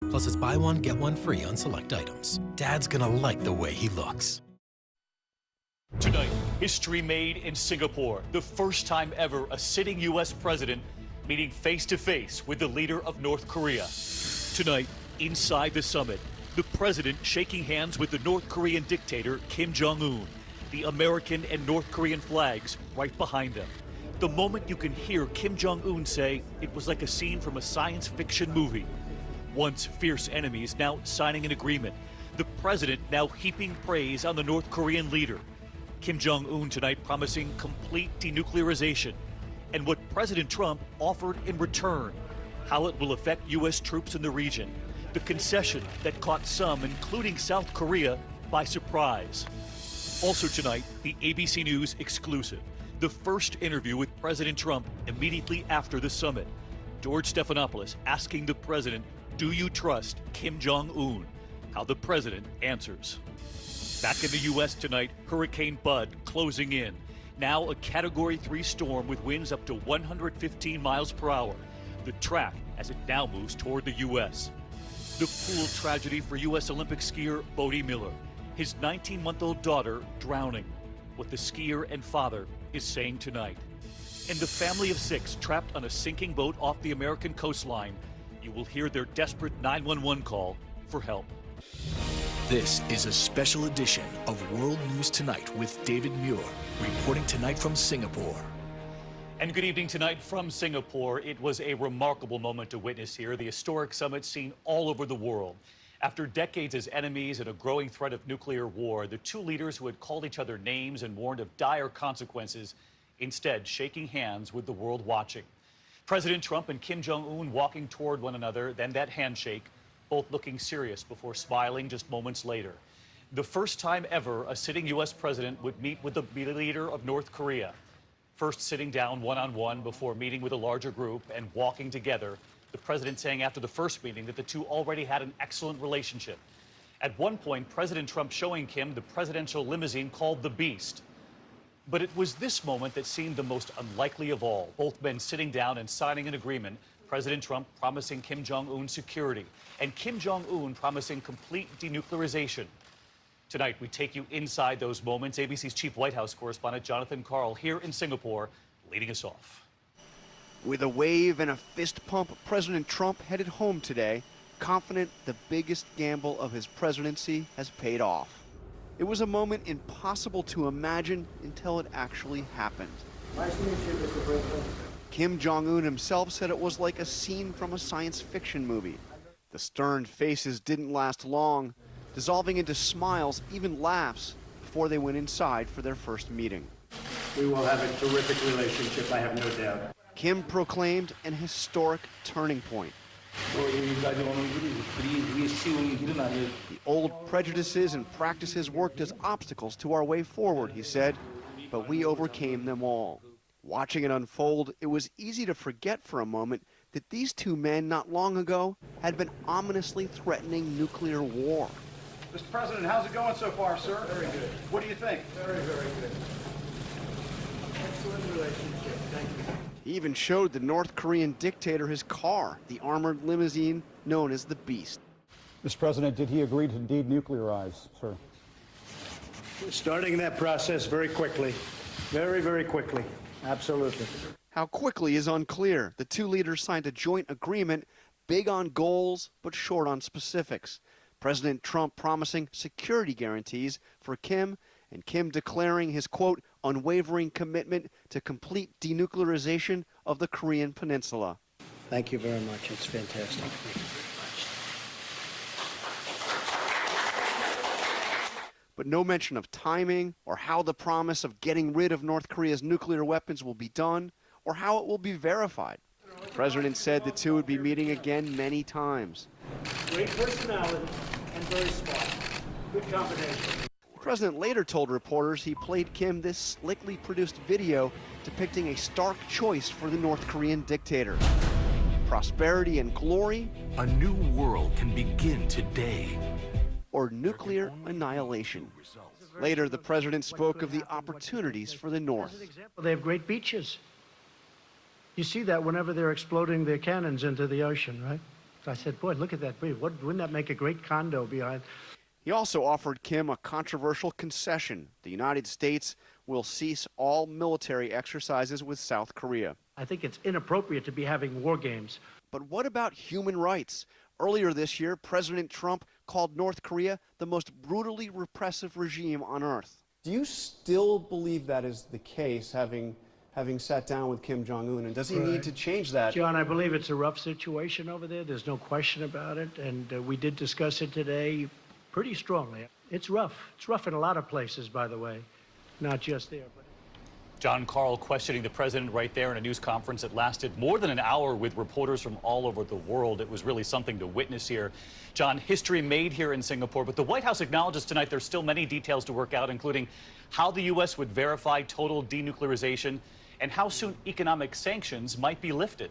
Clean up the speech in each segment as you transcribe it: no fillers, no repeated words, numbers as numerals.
Plus, it's buy one, get one free on select items. Dad's gonna like the way he looks. Tonight, history made in Singapore. The first time ever a sitting U.S. president meeting face-to-face with the leader of North Korea. Tonight, inside the summit, the president shaking hands with the North Korean dictator Kim Jong-un, the American and North Korean flags right behind them. The moment you can hear Kim Jong-un say it was like a scene from a science fiction movie. Once fierce enemies, now signing an agreement. The president now heaping praise on the North Korean leader. Kim Jong-un tonight promising complete denuclearization, and what President Trump offered in return, how it will affect U.S. troops in the region, the concession that caught some, including South Korea, by surprise. Also tonight, the ABC News exclusive, the first interview with President Trump immediately after the summit. George Stephanopoulos asking the president, do you trust Kim Jong-un? How the president answers. Back in the U.S. tonight, Hurricane Bud closing in. Now a Category 3 storm with winds up to 115 miles per hour. The track as it now moves toward the U.S. The pool tragedy for U.S. Olympic skier Bode Miller. His 19-month-old daughter drowning. What the skier and father is saying tonight. And the family of 6 trapped on a sinking boat off the American coastline. You will hear their desperate 911 call for help. This is a special edition of World News Tonight with David Muir, reporting tonight from Singapore. And good evening tonight from Singapore. It was a remarkable moment to witness here, the historic summit seen all over the world. After decades as enemies and a growing threat of nuclear war, the two leaders who had called each other names and warned of dire consequences, instead shaking hands with the world watching. President Trump and Kim Jong-un walking toward one another, then that handshake, both looking serious before smiling just moments later. The first time ever a sitting U.S. president would meet with the leader of North Korea. First sitting down one-on-one before meeting with a larger group and walking together. The president saying after the first meeting that the two already had an excellent relationship. At one point, President Trump showing Kim the presidential limousine called the Beast. But it was this moment that seemed the most unlikely of all. Both men sitting down and signing an agreement. President Trump promising Kim Jong-un security, and Kim Jong-un promising complete denuclearization. Tonight, we take you inside those moments. ABC's chief White House correspondent Jonathan Karl here in Singapore, leading us off. With a wave and a fist pump, President Trump headed home today, confident the biggest gamble of his presidency has paid off. It was a moment impossible to imagine until it actually happened. Nice to meet you, Mr. President. Kim Jong-un himself said it was like a scene from a science fiction movie. The stern faces didn't last long, dissolving into smiles, even laughs, before they went inside for their first meeting. We will have a terrific relationship, I have no doubt. Kim proclaimed an historic turning point. The old prejudices and practices worked as obstacles to our way forward, he said, but we overcame them all. Watching it unfold, it was easy to forget for a moment that these two men not long ago had been ominously threatening nuclear war. Mr. President, how's it going so far, sir? Very good. What do you think? Very, very good. Excellent relationship. Thank you. He even showed the North Korean dictator his car, the armored limousine known as the Beast. Mr. President, did he agree to denuclearize, sir? We're starting that process very quickly. Very, very quickly. Absolutely. How quickly is unclear. The two leaders signed a joint agreement, big on goals but short on specifics. President Trump promising security guarantees for Kim, and Kim declaring his, quote, unwavering commitment to complete denuclearization of the Korean Peninsula. Thank you very much. It's fantastic. But no mention of timing or how the promise of getting rid of North Korea's nuclear weapons will be done or how it will be verified. The president said the two would be meeting again many times. Great personality and very smart. Good combination. The president later told reporters he played Kim this slickly produced video depicting a stark choice for the North Korean dictator. Prosperity and glory. A new world can begin today. Or nuclear annihilation. Later, the president spoke of the opportunities for the North. They have great beaches. You see that whenever they're exploding their cannons into the ocean, right? I said, boy, look at that. Wouldn't that make a great condo behind? He also offered Kim a controversial concession. The United States will cease all military exercises with South Korea. I think it's inappropriate to be having war games. But what about human rights? Earlier this year, President Trump called North Korea the most brutally repressive regime on earth. Do you still believe that is the case, having sat down with Kim Jong-un, and does he need to change that? John, I believe it's a rough situation over there. There's no question about it, and we did discuss it today pretty strongly. It's rough. It's rough in a lot of places, by the way, not just there. But Jon Karl questioning the president right there in a news conference that lasted more than an hour with reporters from all over the world. It was really something to witness here. John, history made here in Singapore, but the White House acknowledges tonight there's still many details to work out, including how the U.S. would verify total denuclearization and how soon economic sanctions might be lifted.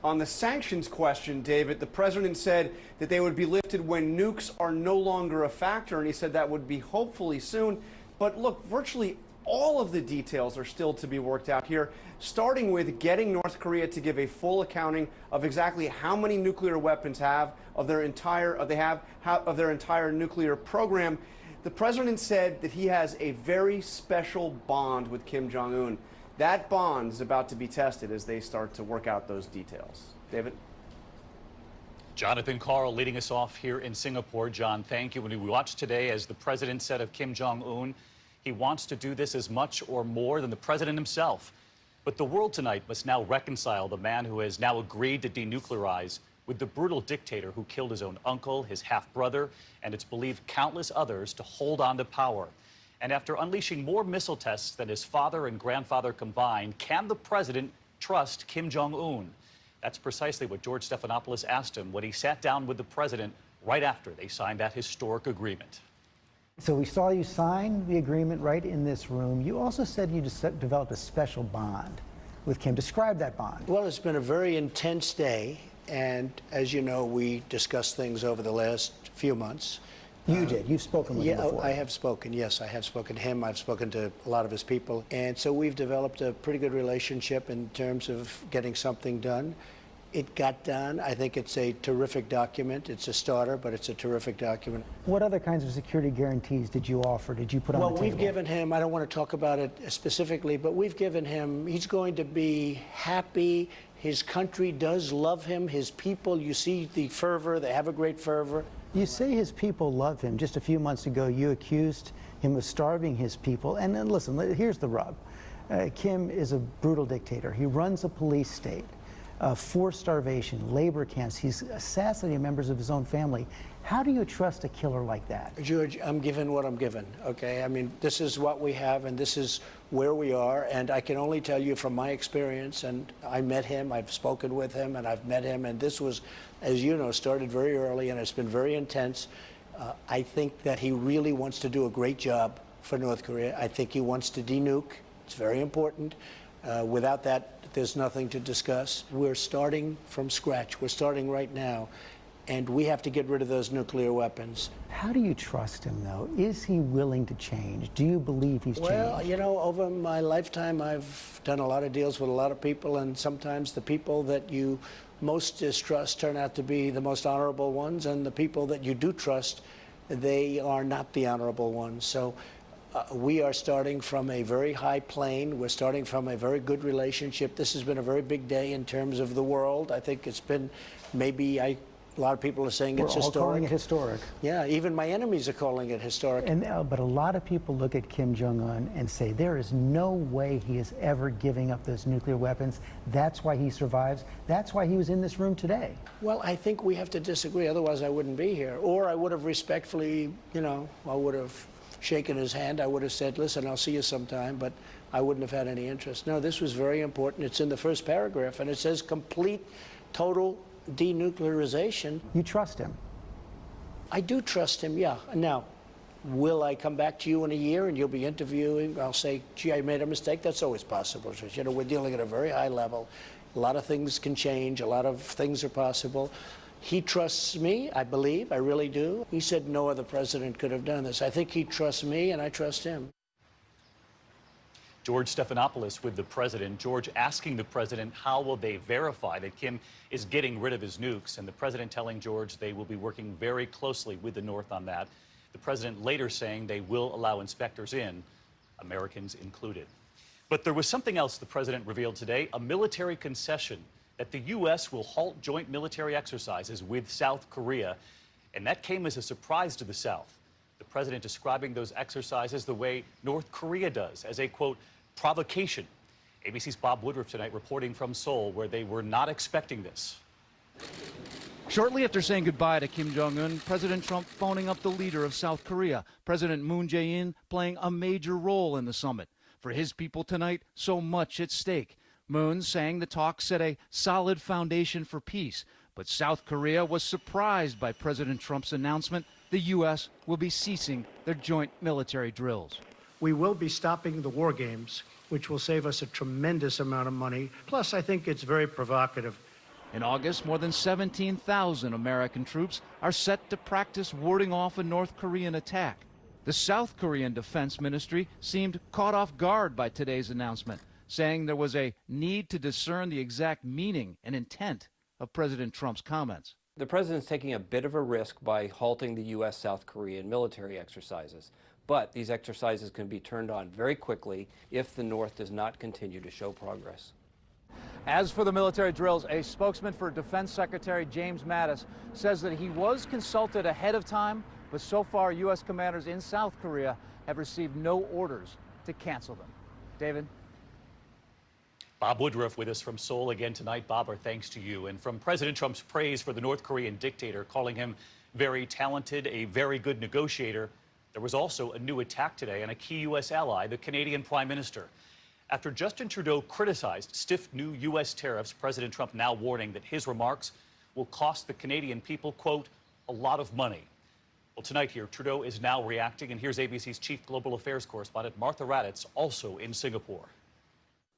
On the sanctions question, David, the president said that they would be lifted when nukes are no longer a factor, and he said that would be hopefully soon. But look, virtually all of the details are still to be worked out here, starting with getting North Korea to give a full accounting of exactly how many nuclear weapons of their entire nuclear program. The president said that he has a very special bond with Kim Jong-un. That bond is about to be tested as they start to work out those details. David? Jonathan Karl leading us off here in Singapore. John, thank you. When we watched today, as the president said of Kim Jong-un, he wants to do this as much or more than the president himself. But the world tonight must now reconcile the man who has now agreed to denuclearize with the brutal dictator who killed his own uncle, his half-brother, and it's believed countless others to hold on to power. And after unleashing more missile tests than his father and grandfather combined, can the president trust Kim Jong-un? That's precisely what George Stephanopoulos asked him when he sat down with the president right after they signed that historic agreement. So we saw you sign the agreement right in this room. You also said you just developed a special bond with Kim. Describe that bond. well, it's been a very intense day, and as you know, we discussed things over the last few months. You did. You've spoken with him before. I have spoken. Yes, I have spoken to him. I've spoken to a lot of his people. And so we've developed a pretty good relationship in terms of getting something done. It got done. I think it's a terrific document. It's a starter, but it's a terrific document. What other kinds of security guarantees did you offer? Did you put on the table? Well, we've given him, I don't want to talk about it specifically, but we've given him, he's going to be happy. His country does love him. His people, you see the fervor. They have a great fervor. You say his people love him. Just a few months ago, you accused him of starving his people. And then listen, here's the rub. Kim is a brutal dictator. He runs a police state, forced starvation, labor camps. He's assassinating members of his own family. How do you trust a killer like that? George, I'm given what I'm given, okay? I mean, this is what we have, and this is where we are, and I can only tell you from my experience, and I met him, I've spoken with him, and I've met him, and this was, as you know, started very early, and it's been very intense. I think that he really wants to do a great job for North Korea. I think he wants to denuke. It's very important. Without that, there's nothing to discuss. We're starting from scratch. We're starting right now. And we have to get rid of those nuclear weapons. How do you trust him, though? Is he willing to change? Do you believe he's changed? Well, you know, over my lifetime, I've done a lot of deals with a lot of people, and sometimes the people that you most distrust turn out to be the most honorable ones, and the people that you do trust, they are not the honorable ones. So we are starting from a very high plane. We're starting from a very good relationship. This has been a very big day in terms of the world. I think it's been maybe a lot of people are saying it's historic. We're all calling it historic. Yeah, even my enemies are calling it historic. But a lot of people look at Kim Jong-un and say there is no way he is ever giving up those nuclear weapons. That's why he survives. That's why he was in this room today. Well, I think we have to disagree. Otherwise, I wouldn't be here. Or I would have respectfully, you know, I would have shaken his hand. I would have said, listen, I'll see you sometime. But I wouldn't have had any interest. No, this was very important. It's in the first paragraph, and it says complete, total denuclearization. You trust him? I do trust him, yeah. Now, will I come back to you in a year and you'll be interviewing? I'll say, gee, I made a mistake. That's always possible. You know, we're dealing at a very high level. A lot of things can change. A lot of things are possible. He trusts me, I believe. I really do. He said no other president could have done this. I think he trusts me, and I trust him. George Stephanopoulos with the president. George asking the president how will they verify that Kim is getting rid of his nukes, and the president telling George they will be working very closely with the North on that. The president later saying they will allow inspectors in, Americans included. But there was something else the president revealed today, a military concession that the U.S. will halt joint military exercises with South Korea, and that came as a surprise to the South. The president describing those exercises the way North Korea does, as a, quote, provocation. ABC's Bob Woodruff tonight reporting from Seoul, where they were not expecting this. Shortly after saying goodbye to Kim Jong-un, President Trump phoning up the leader of South Korea, President Moon Jae-in playing a major role in the summit. For his people tonight, so much at stake. Moon saying the talks set a solid foundation for peace. But South Korea was surprised by President Trump's announcement the U.S. will be ceasing their joint military drills. We will be stopping the war games, which will save us a tremendous amount of money. Plus, I think it's very provocative. In August, more than 17,000 American troops are set to practice warding off a North Korean attack. The South Korean Defense Ministry seemed caught off guard by today's announcement, saying there was a need to discern the exact meaning and intent of President Trump's comments. The president's taking a bit of a risk by halting the U.S.-South Korean military exercises. But these exercises can be turned on very quickly if the North does not continue to show progress. As for the military drills, a spokesman for Defense Secretary James Mattis says that he was consulted ahead of time, but so far U.S. commanders in South Korea have received no orders to cancel them. David? Bob Woodruff with us from Seoul again tonight. Bob, our thanks to you. And from President Trump's praise for the North Korean dictator, calling him very talented, a very good negotiator, there was also a new attack today on a key U.S. ally, the Canadian Prime Minister. After Justin Trudeau criticized stiff new U.S. tariffs, President Trump now warning that his remarks will cost the Canadian people, quote, a lot of money. Well, tonight here, Trudeau is now reacting, and here's ABC's chief global affairs correspondent, Martha Raddatz, also in Singapore.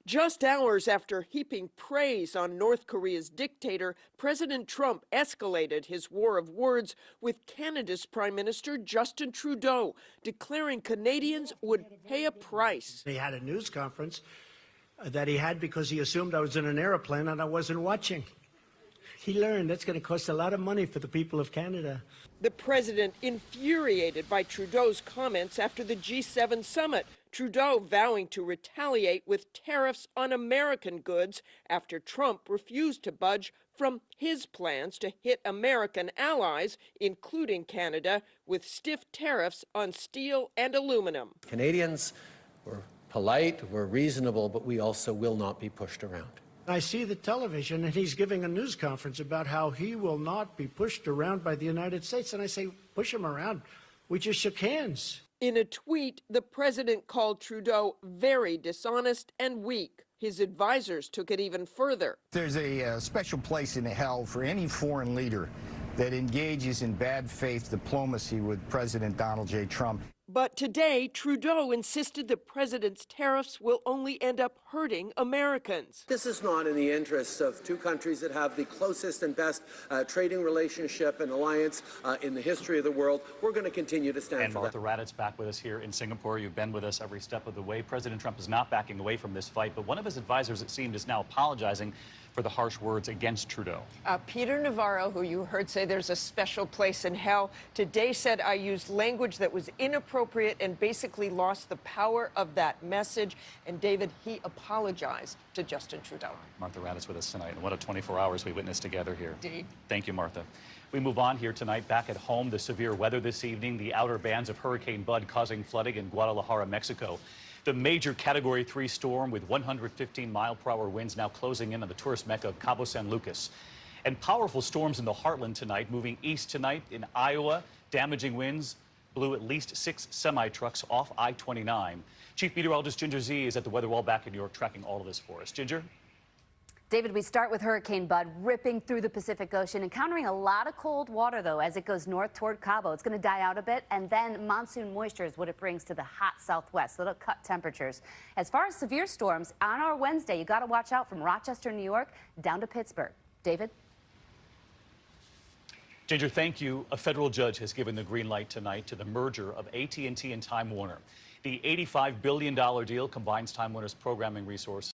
Just hours after heaping praise on North Korea's dictator, President Trump escalated his war of words with Canada's Prime Minister Justin Trudeau, declaring Canadians would pay a price. He had a news conference that he had because he assumed I was in an airplane and I wasn't watching. He learned that's going to cost a lot of money for the people of Canada. The president infuriated by Trudeau's comments after the G7 summit, Trudeau vowing to retaliate with tariffs on American goods after Trump refused to budge from his plans to hit American allies, including Canada, with stiff tariffs on steel and aluminum. Canadians were polite, were reasonable, but we also will not be pushed around. I see the television, and he's giving a news conference about how he will not be pushed around by the United States. And I say, push him around. We just shook hands. In a tweet, the president called Trudeau very dishonest and weak. His advisors took it even further. There's a special place in hell for any foreign leader that engages in bad faith diplomacy with President Donald J. Trump. But today, Trudeau insisted the president's tariffs will only end up hurting Americans. This is not in the interests of two countries that have the closest and best trading relationship and alliance in the history of the world. We're going to continue to stand for that. And Martha Raddatz back with us here in Singapore. You've been with us every step of the way. President Trump is not backing away from this fight, but one of his advisors, it seemed, is now apologizing for the harsh words against Trudeau. Peter Navarro, who you heard say there's a special place in hell, today said I used language that was inappropriate and basically lost the power of that message. And David, he apologized to Justin Trudeau. Martha Raddatz with us tonight. And what a 24 hours we witnessed together here. Indeed. Thank you, Martha. We move on here tonight. Back at home, the severe weather this evening, the outer bands of Hurricane Bud causing flooding in Guadalajara, Mexico. The major Category 3 storm with 115-mile-per-hour winds now closing in on the tourist mecca of Cabo San Lucas. And powerful storms in the heartland tonight, moving east tonight in Iowa. Damaging winds blew at least 6 semi-trucks off I-29. Chief Meteorologist Ginger Zee is at the weather wall back in New York tracking all of this for us. Ginger? David, we start with Hurricane Bud ripping through the Pacific Ocean, encountering a lot of cold water, though, as it goes north toward Cabo. It's going to die out a bit, and then monsoon moisture is what it brings to the hot southwest, so it'll cut temperatures. As far as severe storms, on our Wednesday, you got to watch out from Rochester, New York, down to Pittsburgh. David? Ginger, thank you. A federal judge has given the green light tonight to the merger of AT&T and Time Warner. The $85 billion deal combines Time Warner's programming resources